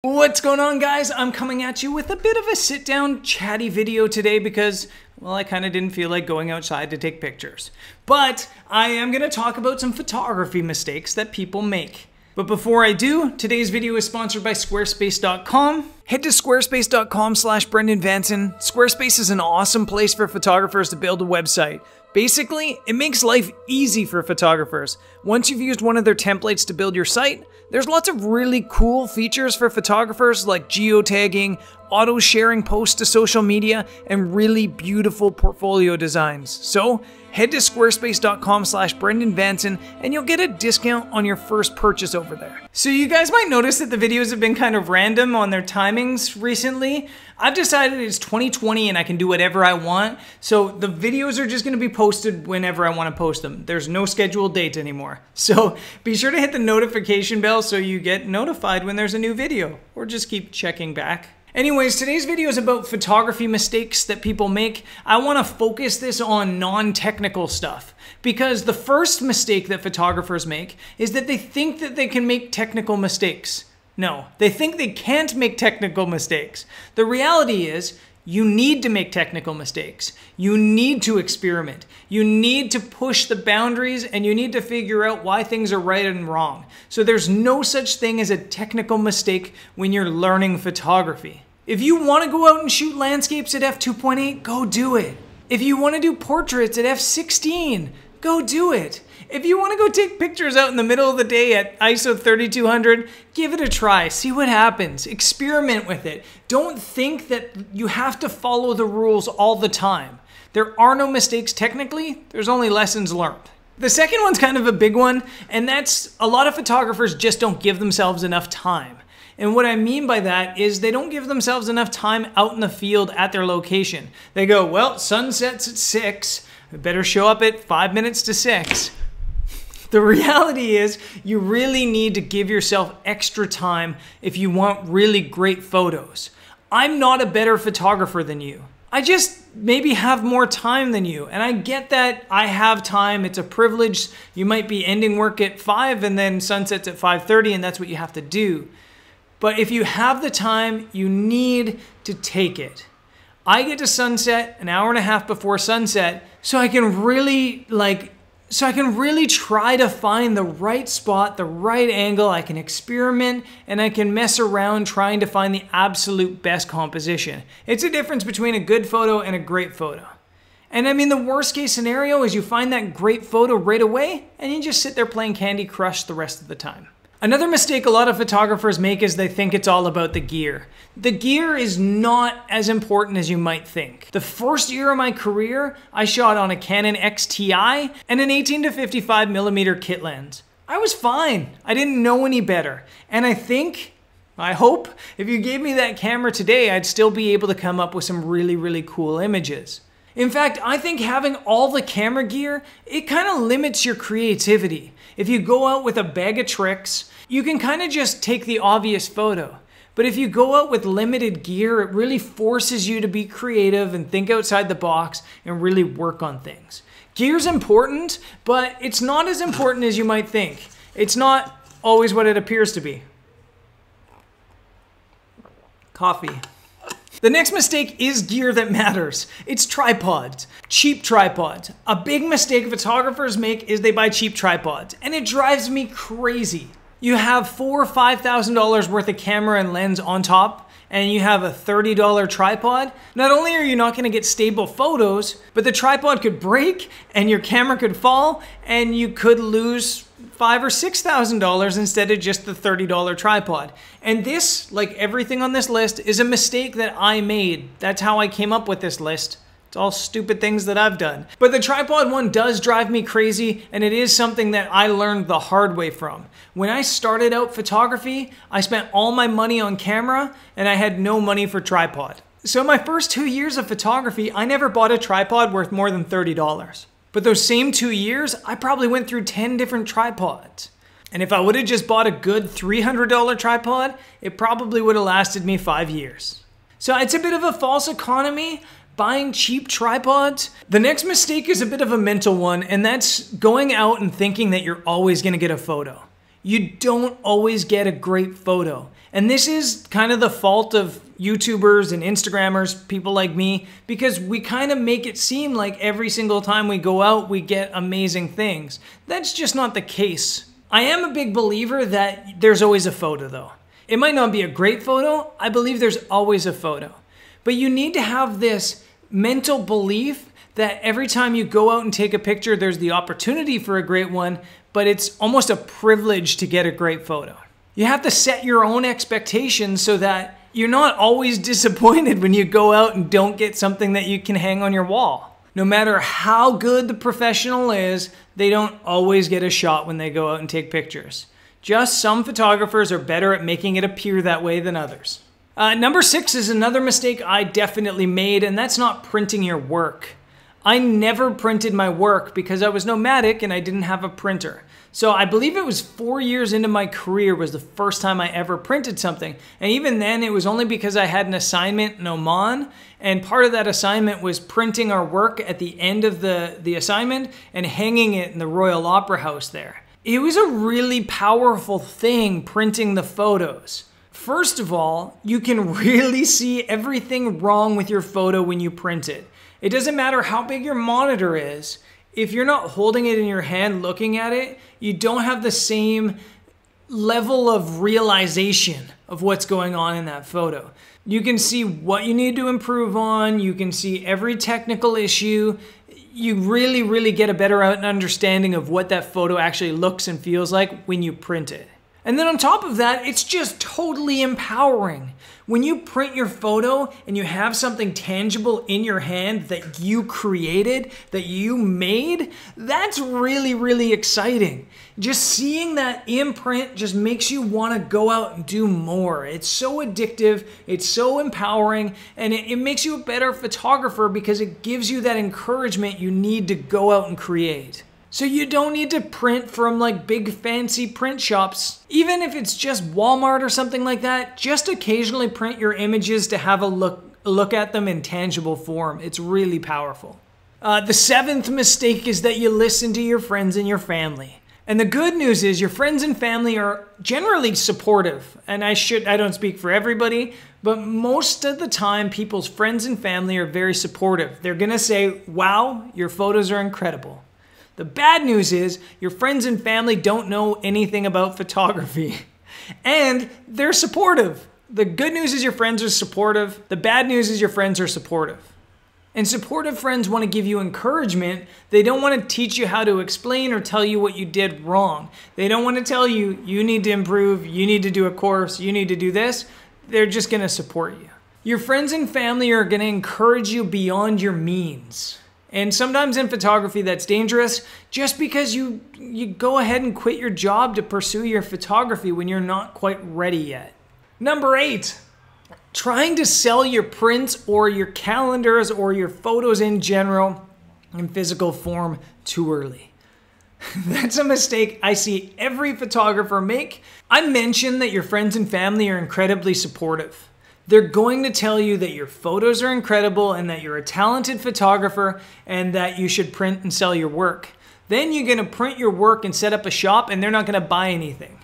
What's going on, guys? I'm coming at you with a bit of a sit-down chatty video today because, well, I kind of didn't feel like going outside to take pictures. But I am going to talk about some photography mistakes that people make. But before I do, today's video is sponsored by squarespace.com. Head to squarespace.com/BrendanVanson. Squarespace is an awesome place for photographers to build a website. Basically, it makes life easy for photographers. Once you've used one of their templates to build your site, there's lots of really cool features for photographers like geotagging, auto-sharing posts to social media, and really beautiful portfolio designs. So head to squarespace.com/BrendanVanson and you'll get a discount on your first purchase over there. So you guys might notice that the videos have been kind of random on their timings recently. I've decided it's 2020 and I can do whatever I want. So the videos are just going to be posted whenever I want to post them. There's no scheduled date anymore. So be sure to hit the notification bell so you get notified when there's a new video, or just keep checking back. Anyways, today's video is about photography mistakes that people make. I want to focus this on non-technical stuff because the first mistake that photographers make is that they think that they can make technical mistakes. No, they think they can't make technical mistakes. The reality is, you need to make technical mistakes. You need to experiment. You need to push the boundaries and you need to figure out why things are right and wrong. So there's no such thing as a technical mistake when you're learning photography. If you want to go out and shoot landscapes at f2.8, go do it. If you want to do portraits at f16, go do it. If you want to go take pictures out in the middle of the day at ISO 3200, give it a try. See what happens. Experiment with it. Don't think that you have to follow the rules all the time. There are no mistakes technically. There's only lessons learned. The second one's kind of a big one, and that's a lot of photographers just don't give themselves enough time. And what I mean by that is they don't give themselves enough time out in the field at their location. They go, well, sun sets at 6. I better show up at 5 minutes to 6. The reality is you really need to give yourself extra time if you want really great photos. I'm not a better photographer than you. I just maybe have more time than you. And I get that I have time. It's a privilege. You might be ending work at 5 and then sunsets at 5:30 and that's what you have to do. But if you have the time, you need to take it. I get to sunset an hour and a half before sunset so I can really try to find the right spot, the right angle. I can experiment and I can mess around trying to find the absolute best composition. It's a difference between a good photo and a great photo. And I mean, the worst case scenario is you find that great photo right away and you just sit there playing Candy Crush the rest of the time. Another mistake a lot of photographers make is they think it's all about the gear. The gear is not as important as you might think. The first year of my career, I shot on a Canon XTI and an 18-55mm kit lens. I was fine. I didn't know any better. And I hope, if you gave me that camera today, I'd still be able to come up with some really, really cool images. In fact, I think having all the camera gear, it kind of limits your creativity. If you go out with a bag of tricks, you can kind of just take the obvious photo. But if you go out with limited gear, it really forces you to be creative and think outside the box and really work on things. Gear's important, but it's not as important as you might think. It's not always what it appears to be. Coffee. The next mistake is gear that matters. It's tripods. Cheap tripods. A big mistake photographers make is they buy cheap tripods, and it drives me crazy. You have $4,000 or $5,000 worth of camera and lens on top, and you have a $30 tripod. Not only are you not going to get stable photos, but the tripod could break, and your camera could fall, and you could lose $5,000 or $6,000 instead of just the $30 tripod. And this, like everything on this list, is a mistake that I made. That's how I came up with this list. It's all stupid things that I've done. But the tripod one does drive me crazy, and it is something that I learned the hard way from. When I started out photography, I spent all my money on camera, and I had no money for tripod. So my first 2 years of photography, I never bought a tripod worth more than $30. But those same 2 years, I probably went through 10 different tripods. And if I would have just bought a good $300 tripod, it probably would have lasted me 5 years. So it's a bit of a false economy, buying cheap tripods. The next mistake is a bit of a mental one, and that's going out and thinking that you're always going to get a photo. You don't always get a great photo. And this is kind of the fault of YouTubers and Instagrammers, people like me, because we kind of make it seem like every single time we go out, we get amazing things. That's just not the case. I am a big believer that there's always a photo though. It might not be a great photo. I believe there's always a photo. But you need to have this mental belief that every time you go out and take a picture, there's the opportunity for a great one, but it's almost a privilege to get a great photo. You have to set your own expectations so that you're not always disappointed when you go out and don't get something that you can hang on your wall. No matter how good the professional is, they don't always get a shot when they go out and take pictures. Just some photographers are better at making it appear that way than others. Number 6 is another mistake I definitely made, and that's not printing your work. I never printed my work because I was nomadic and I didn't have a printer. So I believe it was 4 years into my career was the first time I ever printed something. And even then it was only because I had an assignment in Oman, and part of that assignment was printing our work at the end of the assignment and hanging it in the Royal Opera House there. It was a really powerful thing printing the photos. First of all, you can really see everything wrong with your photo when you print it. It doesn't matter how big your monitor is. If you're not holding it in your hand looking at it, you don't have the same level of realization of what's going on in that photo. You can see what you need to improve on. You can see every technical issue. You really get a better understanding of what that photo actually looks and feels like when you print it. And then on top of that, it's just totally empowering. When you print your photo and you have something tangible in your hand that you created, that you made, that's really exciting. Just seeing that imprint just makes you want to go out and do more. It's so addictive, it's so empowering, and it makes you a better photographer because it gives you that encouragement you need to go out and create. So you don't need to print from like big fancy print shops. Even if it's just Walmart or something like that, just occasionally print your images to have a look at them in tangible form. It's really powerful. The 7th mistake is that you listen to your friends and your family. And the good news is your friends and family are generally supportive. And I don't speak for everybody, but most of the time people's friends and family are very supportive. They're gonna say, wow, your photos are incredible. The bad news is your friends and family don't know anything about photography, and they're supportive. The good news is your friends are supportive. The bad news is your friends are supportive. And supportive friends want to give you encouragement. They don't want to teach you how to explain or tell you what you did wrong. They don't want to tell you, you need to improve, you need to do a course, you need to do this. They're just going to support you. Your friends and family are going to encourage you beyond your means. And sometimes in photography that's dangerous just because you go ahead and quit your job to pursue your photography when you're not quite ready yet. Number 8, trying to sell your prints or your calendars or your photos in general in physical form too early. That's a mistake I see every photographer make. I mentioned that your friends and family are incredibly supportive. They're going to tell you that your photos are incredible and that you're a talented photographer and that you should print and sell your work. Then you're going to print your work and set up a shop and they're not going to buy anything.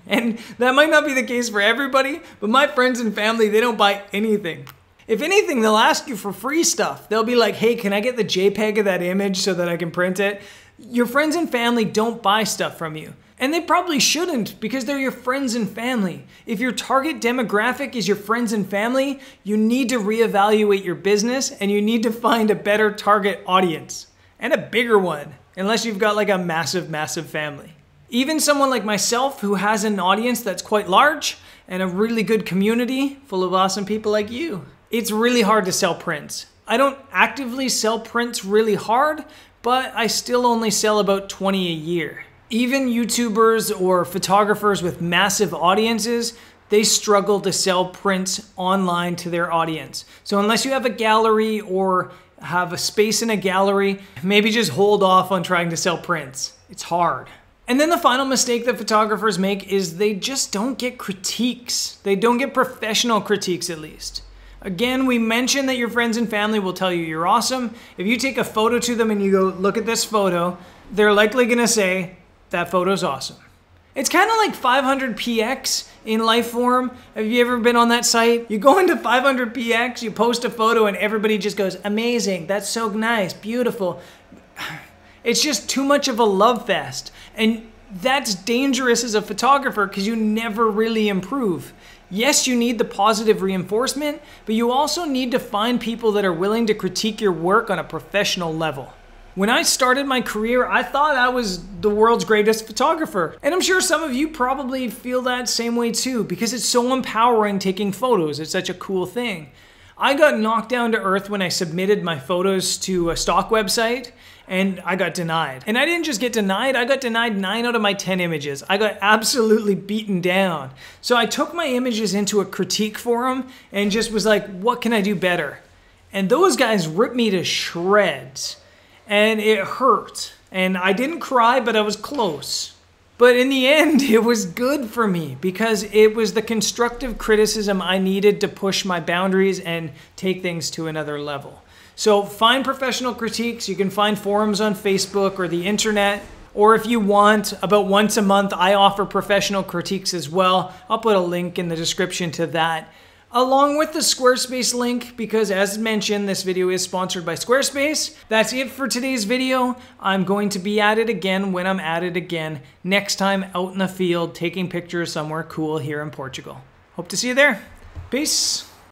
And that might not be the case for everybody, but my friends and family, they don't buy anything. If anything, they'll ask you for free stuff. They'll be like, hey, can I get the JPEG of that image so that I can print it? Your friends and family don't buy stuff from you. And they probably shouldn't because they're your friends and family. If your target demographic is your friends and family, you need to reevaluate your business and you need to find a better target audience and a bigger one, unless you've got like a massive family. Even someone like myself who has an audience that's quite large and a really good community full of awesome people like you, it's really hard to sell prints. I don't actively sell prints really hard, but I still only sell about 20 a year. Even YouTubers or photographers with massive audiences, they struggle to sell prints online to their audience. So unless you have a gallery or have a space in a gallery, maybe just hold off on trying to sell prints. It's hard. And then the final mistake that photographers make is they just don't get critiques. They don't get professional critiques at least. Again, we mentioned that your friends and family will tell you you're awesome. If you take a photo to them and you go, look at this photo, they're likely gonna say, that photo's awesome. It's kind of like 500px in life form. Have you ever been on that site? You go into 500px, you post a photo, and everybody just goes, amazing, that's so nice, beautiful. It's just too much of a love fest. And that's dangerous as a photographer because you never really improve. Yes, you need the positive reinforcement, but you also need to find people that are willing to critique your work on a professional level. When I started my career, I thought I was the world's greatest photographer. And I'm sure some of you probably feel that same way too, because it's so empowering taking photos. It's such a cool thing. I got knocked down to earth when I submitted my photos to a stock website, and I got denied. And I didn't just get denied, I got denied 9 out of my 10 images. I got absolutely beaten down. So I took my images into a critique forum and just was like, what can I do better? And those guys ripped me to shreds. And it hurt. And I didn't cry, but I was close. But in the end, it was good for me because it was the constructive criticism I needed to push my boundaries and take things to another level. So find professional critiques. You can find forums on Facebook or the internet. Or if you want, about once a month, I offer professional critiques as well. I'll put a link in the description to that, along with the Squarespace link, because as mentioned, this video is sponsored by Squarespace. That's it for today's video. I'm going to be at it again when I'm at it again next time out in the field taking pictures somewhere cool here in Portugal. Hope to see you there. Peace.